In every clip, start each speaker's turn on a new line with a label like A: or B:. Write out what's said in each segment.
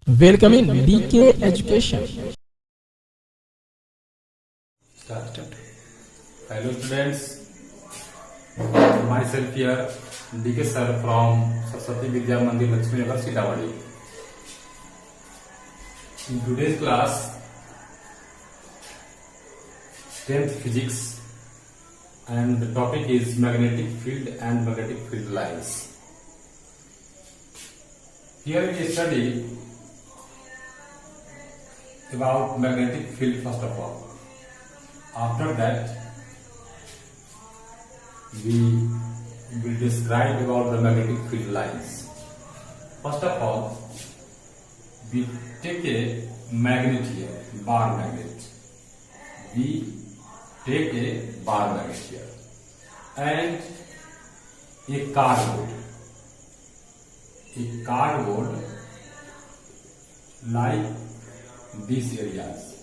A: Welcome in DK Education.
B: Start. Hello students, myself here, DK sir from Saraswati Vidya Mandir Lakshmi Nagar, Sitawadi. In today's class, 10th physics, and the topic is magnetic field and magnetic field lines. Here we study about magnetic field first of all. After that, we will describe about the magnetic field lines. First of all, we take a magnet here, bar magnet. We take a bar magnet here and a cardboard. A cardboard like these areas.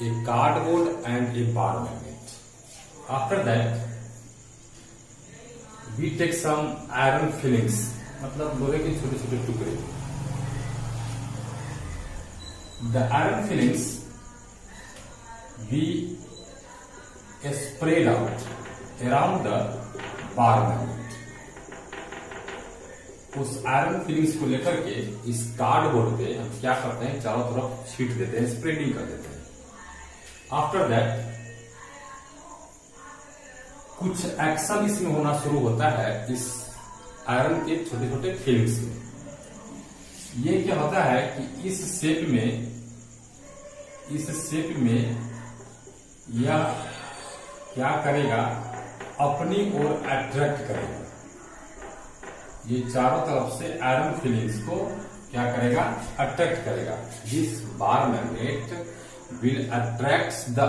B: A cardboard and a bar magnet. After that, we take some iron fillings, मतलब लोहे के छोटे छोटे टुकड़े. The iron fillings we spread out around the bar magnet. उस iron filings को लेकर के इस कार्डबोर्ड पे हम क्या करते हैं, चारों तरफ छीट देते हैं, स्प्रेडिंग कर देते हैं. आफ्टर दैट कुछ एक्शन इसमें होना शुरू होता है इस आयरन के छोटे छोटे फिलिंग्स में. ये क्या होता है कि इस शेप में यह क्या करेगा, अपनी ओर अट्रैक्ट करेगा. ये चारों तरफ से आयरन फिलिंग्स को क्या करेगा, अट्रैक्ट करेगा. This bar magnet will attract the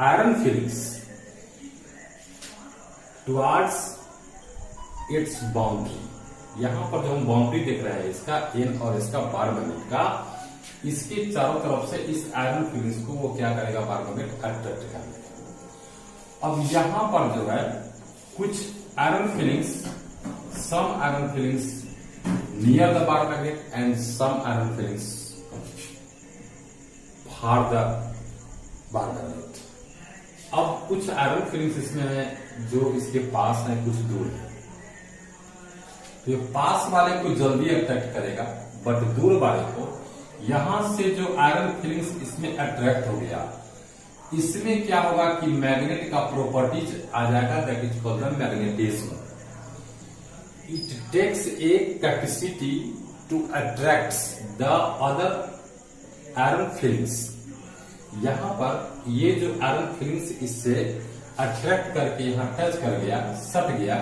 B: iron filings towards it's boundary. यहां पर जो हम बाउंड्री देख रहे हैं इसका एन और इसका बार मैग्नेट का, इसके चारों तरफ से इस आयरन फिलिंग्स को वो क्या करेगा, बार मैग्नेट अट्रैक्ट करेगा. अब यहां पर जो है कुछ iron filings, some iron fillings near the bar magnet and some iron fillings far the bar magnet. अब कुछ आयरन फिलिंग्स इसमें है जो इसके पास है, कुछ दूर है. तो ये पास वाले को जल्दी अट्रैक्ट करेगा, बट दूर वाले को यहां से जो आयरन फिलिंग्स इसमें अट्रैक्ट हो गया, इसमें क्या होगा कि मैग्नेट का प्रॉपर्टीज आ जाएगा, that is called the magnetism. It takes a capacity to attract the other iron fillings. यहाँ पर ये जो आयरन फिलिंग्स इससे अट्रैक्ट करके यहाँ टच कर गया, सट गया,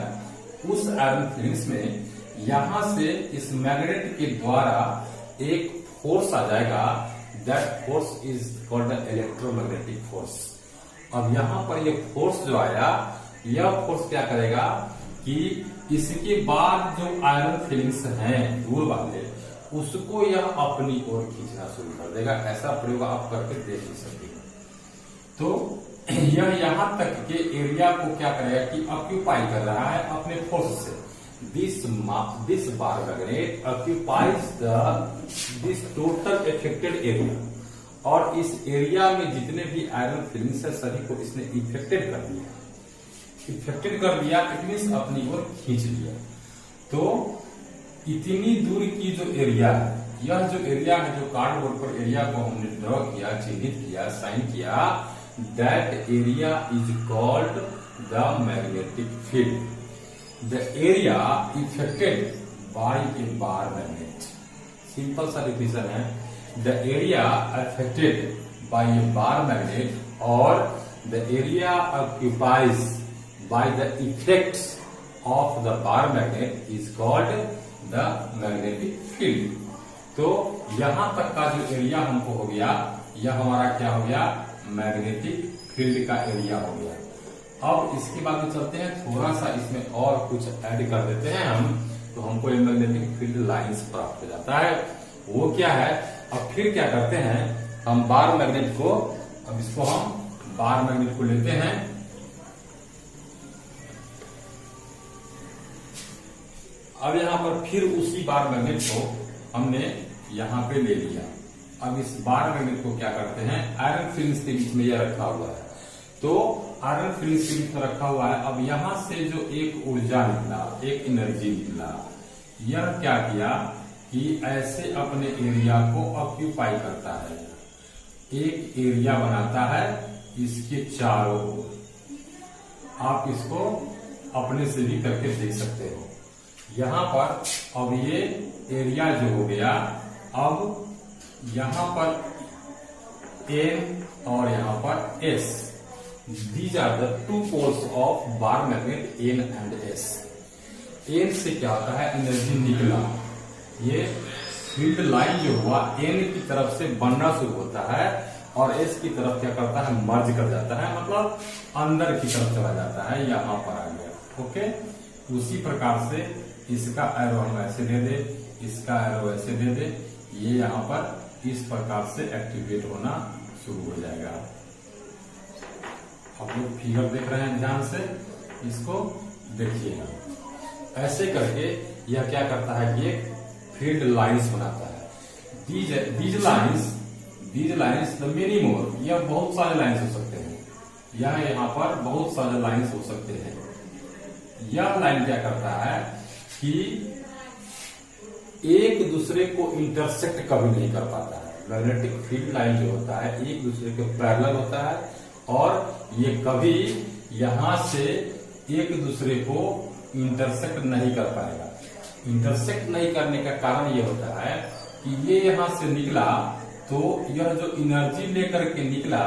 B: उस आयरन फिलिंग्स में यहाँ से इस मैग्नेट के द्वारा एक फोर्स आ जाएगा. That force is called the electromagnetic force. अब यहाँ पर ये फोर्स जो आया, यह फोर्स क्या करेगा कि इसके बाद जो आयरन फिलिंग्स हैं दूर वाले, उसको यह अपनी ओर खींचना शुरू कर देगा. ऐसा प्रयोग आप करके देख ही सकते हैं. तो यह यहां तक के एरिया को क्या करेगा कि ऑक्यूपाई कर रहा है अपने फोर्स से. This bar magnet occupies this total affected area. और इस एरिया में जितने भी आयरन फिलिंग्स है सभी को इसने इफेक्टेड कर दिया. इफेक्टेड कर दिया इट मीन्स अपनी ओर खींच लिया. तो इतनी दूर की जो एरिया है, यह जो एरिया है, जो कार्डबोर्ड पर एरिया को हमने ड्रॉ किया, चिन्हित किया, साइन किया, that area is called the magnetic field. The area effected by a bar magnet. Simple सा डिफिनेशन है. The area affected by a bar magnet और the area occupies by the effects of the bar magnet is called the magnetic field. तो यहां तक का जो area हमको हो गया, यह हमारा क्या हो गया, मैग्नेटिक फील्ड का एरिया हो गया. अब इसके बाद में चलते हैं, थोड़ा सा इसमें और कुछ ऐड कर देते हैं हम, तो हमको ये मैग्नेटिक फील्ड लाइंस प्राप्त हो जाता है. वो क्या है, अब फिर क्या करते हैं हम, बार मैग्नेट को, अब इसको हम बार मैग्नेट को लेते हैं. अब यहाँ पर फिर उसी बार मैग्नेट को हमने यहाँ पे ले लिया। अब इस बार मैग्नेट को क्या करते हैं, आयरन फिल्म्स के बीच में यह रखा हुआ है, तो आयरन फिल्म्स के बीच में रखा हुआ है। अब यहां से जो एक ऊर्जा निकला, एक एनर्जी निकला, यह क्या किया कि ऐसे अपने एरिया को ऑक्यूपाई करता है, एक एरिया बनाता है इसके चारों ओर। आप इसको अपने से भी करके देख सकते हो। यहां पर अब ये एरिया जो हो गया, अब यहां पर N और यहां पर S, these are the two poles of bar magnet N and S। N से क्या होता है, एनर्जी निकला, ये फील्ड लाइन जो हुआ N की तरफ से बनना शुरू होता है और S की तरफ क्या करता है, मर्ज कर जाता है, मतलब अंदर की तरफ चला जाता है, यहां पर आ गया। ओके, उसी प्रकार से इसका एरो हम ऐसे दे दे, इसका एरो ऐसे दे दे, ये यहां पर इस प्रकार से एक्टिवेट होना शुरू हो जाएगा। आप लोग फिगर देख रहे हैं, ध्यान से इसको देखिएगा। ऐसे करके यह क्या करता है कि एक फील्ड लाइंस बनाता है। These lines the many more, यह बहुत सारे लाइंस हो सकते हैं, यहाँ पर बहुत सारे लाइंस हो सकते हैं। यह लाइन क्या करता है कि एक दूसरे को इंटरसेक्ट कभी नहीं कर पाता है। मैग्नेटिक फील्ड लाइन जो होता है एक दूसरे के पैरेलल होता है और ये कभी यहां से एक दूसरे को इंटरसेक्ट नहीं कर पाएगा। इंटरसेक्ट नहीं करने का कारण ये होता है कि ये यहां से निकला, तो यह जो एनर्जी लेकर के निकला,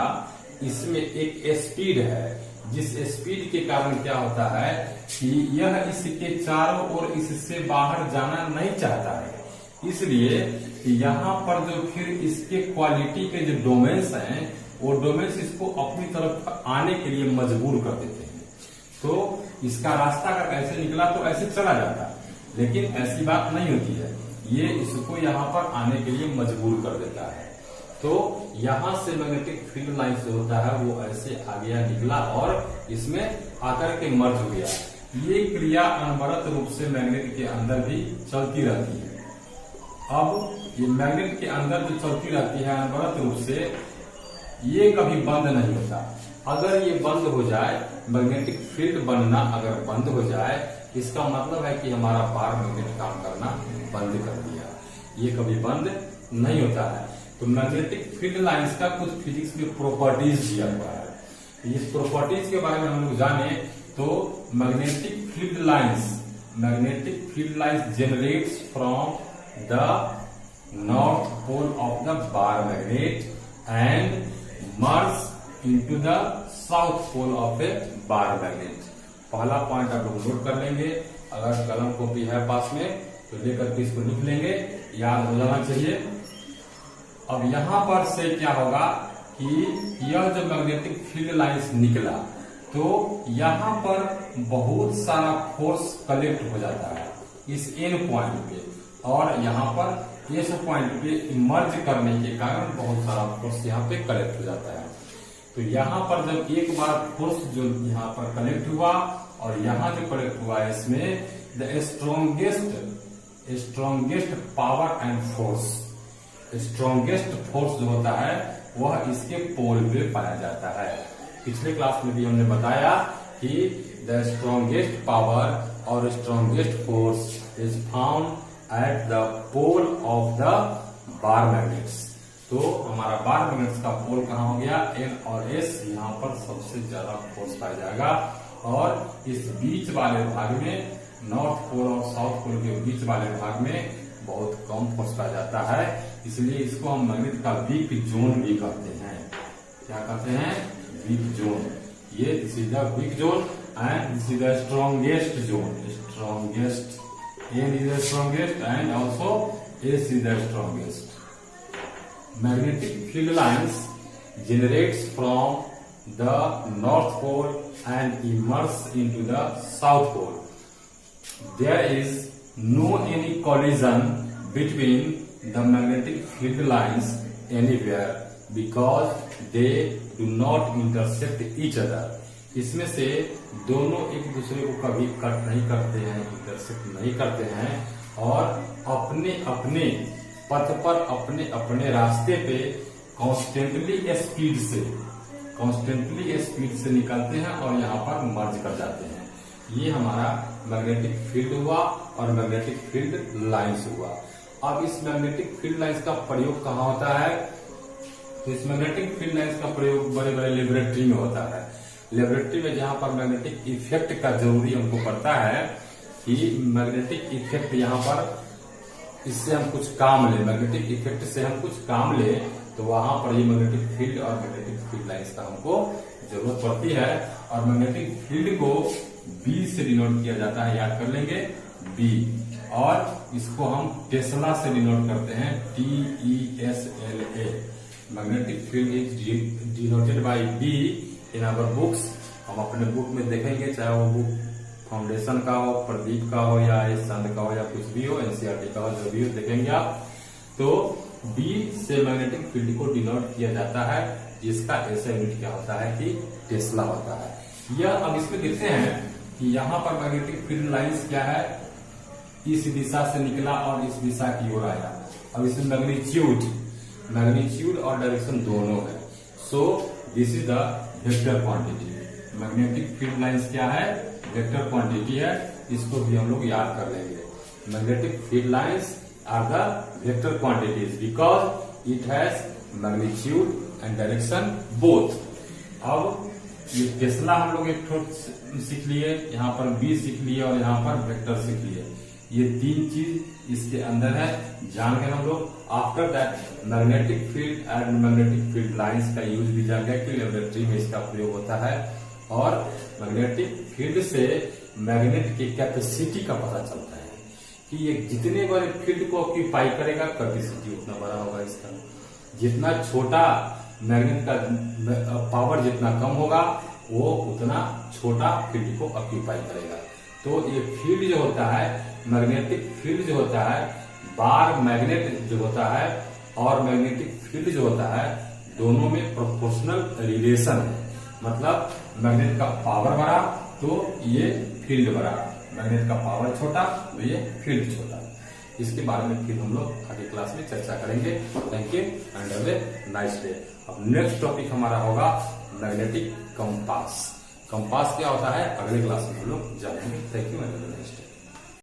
B: इसमें एक स्पीड है, जिस स्पीड के कारण क्या होता है कि यह इसके चारों ओर इससे बाहर जाना नहीं चाहता है। इसलिए यहाँ पर जो फिर इसके क्वालिटी के जो डोमेन्स हैं, वो डोमेन्स इसको अपनी तरफ आने के लिए मजबूर कर देते हैं। तो इसका रास्ता अगर ऐसे निकला तो ऐसे चला जाता, लेकिन ऐसी बात नहीं होती है, ये इसको यहाँ पर आने के लिए मजबूर कर देता है। तो यहां से मैग्नेटिक फील्ड लाइन जो होता है वो ऐसे आ गया, निकला और इसमें आकर के मर्ज हो गया। ये क्रिया अनवरत रूप से मैग्नेट के अंदर भी चलती रहती है। अब ये मैग्नेट के अंदर जो चलती रहती है अनवरत रूप से, ये कभी बंद नहीं होता। अगर ये बंद हो जाए, मैग्नेटिक फील्ड बनना अगर बंद हो जाए, इसका मतलब है कि हमारा बार मैग्नेट काम करना बंद कर दिया। ये कभी बंद नहीं होता है। तो मैग्नेटिक फील्ड लाइंस का कुछ फिजिक्स में प्रॉपर्टीज दिया हुआ है। इस प्रॉपर्टीज के बारे में हम लोग जाने तो magnetic field lines generates from the north pole of the bar magnet and merge into the south pole of a bar magnet. पहला पॉइंट आप लोग नोट कर लेंगे, अगर कलम कॉपी है पास में तो लेकर के इसको लिख लेंगे, याद हो जाना चाहिए। अब यहां पर से क्या होगा कि यह जो मैग्नेटिक फील्ड लाइंस निकला, तो यहां पर बहुत सारा फोर्स कलेक्ट हो जाता है इस एन पॉइंट पे, और यहां पर एस पॉइंट पे इमर्ज करने के कारण बहुत सारा फोर्स यहाँ पे कलेक्ट हो जाता है। तो यहाँ पर जब एक बार फोर्स जो यहाँ पर कलेक्ट हुआ और यहाँ जो कलेक्ट हुआ, इसमें the strongest power and force, strongest force जो होता है वह इसके पोल पे पाया जाता है। पिछले क्लास में भी हमने बताया कि द स्ट्रॉन्गेस्ट पावर और strongest force is found at the pole of the bar magnets. तो हमारा बार मैग्नेट्स का पोल कहाँ हो गया, एन और एस, यहाँ पर सबसे ज्यादा फोर्स पाया जाएगा। और इस बीच वाले भाग में, नॉर्थ पोल और साउथ पोल के बीच वाले भाग में बहुत कम फोर्स पाया जाता है, इसलिए इसको हम मैग्नेट का वीक जोन भी कहते हैं। क्या कहते हैं, वीक जोन। ये this is the weak zone and this is the strongest zone. Strongest, N is the strongest and also S is the strongest. Magnetic field lines generates from the north pole and immerse into the south pole. There is no any collision between the magnetic field lines anywhere because they do not intersect each other. इसमें से दोनों एक दूसरे को कभी cut नहीं करते हैं, इंटरसेक्ट नहीं करते हैं, और अपने अपने पथ पर अपने अपने रास्ते पे कॉन्स्टेंटली स्पीड से निकलते हैं और यहाँ पर मर्ज कर जाते हैं। ये हमारा मैग्नेटिक फील्ड हुआ और मैग्नेटिक फील्ड लाइंस हुआ। अब इस मैग्नेटिक फील्ड लाइंस का प्रयोग कहाँ होता है? तो इस मैग्नेटिक फील्ड लाइंस का प्रयोग बड़े बड़े लेबोरेटरी में होता है। लेबोरेटरी में जहां पर मैग्नेटिक इफेक्ट का जरूरी हमको पड़ता है कि मैग्नेटिक इफेक्ट यहाँ पर इससे हम कुछ काम ले, मैग्नेटिक इफेक्ट से हम कुछ काम ले, तो वहां पर ये मैग्नेटिक फील्ड और मैग्नेटिक फील्ड लाइंस का हमको जरूरत पड़ती है। और मैग्नेटिक फील्ड को बी से डिनोट किया जाता है, याद कर लेंगे बी, और इसको हम टेस्ला से डिनोट करते हैं, TESLA। Magnetic field is denoted by B in our books. हम अपने बुक में देखेंगे, चाहे वो बुक फाउंडेशन का हो, प्रदीप का हो, या संद का हो, या कुछ भी हो, NCERT का हो, जो भी हो देखेंगे आप। तो बी से मैग्नेटिक फील्ड को डिनोट किया जाता है, जिसका ऐसा यूनिट क्या होता है कि टेस्ला होता है। यह अब इसमें देखते हैं कि यहाँ पर मैग्नेटिक फील्ड लाइंस क्या है, इस दिशा से निकला और इस दिशा की ओर आया। अब इसमें मैग्नीट्यूड और डायरेक्शन दोनों है। So this is the vector quantity. Magnetic field lines क्या है? वेक्टर क्वांटिटी है। इसको भी हम लोग याद कर लेंगे। Magnetic field lines are the vector quantities because it has magnitude and direction both. अब ये टेस्ला हम लोग एक सीख लिए, यहाँ पर बी सीख लिए और यहाँ पर वेक्टर सीख लिए। ये तीन चीज इसके अंदर है, जान गए हम लोग। After that magnetic field and magnetic field lines का यूज भी जान गया कि लेबोरेटरी में इसका प्रयोग होता है। और मैग्नेटिक फील्ड से मैग्नेट की कैपेसिटी का पता चलता है कि ये जितने बड़े फील्ड को ऑक्यूपाई करेगा, कैपेसिटी उतना बड़ा होगा इसका। जितना छोटा मैग्नेट का पावर जितना कम होगा, वो उतना छोटा फील्ड को ऑक्यूपाई करेगा। तो ये फील्ड जो होता है, मैग्नेटिक फील्ड जो होता है, बार मैग्नेट जो होता है और मैग्नेटिक फील्ड जो होता है, दोनों में प्रोपोर्शनल रिलेशन है। मतलब मैग्नेट का पावर बढ़ा तो ये फील्ड बढ़ा, मैग्नेट का पावर छोटा तो ये फील्ड छोटा। इसके बारे में फिर हम लोग आगे क्लास में चर्चा करेंगे। Thank you and have a nice day. अब नेक्स्ट टॉपिक हमारा होगा मैग्नेटिक कंपास। कंपास क्या होता है अगले क्लास में हम लोग जानेंगे। Thank you and have a nice day.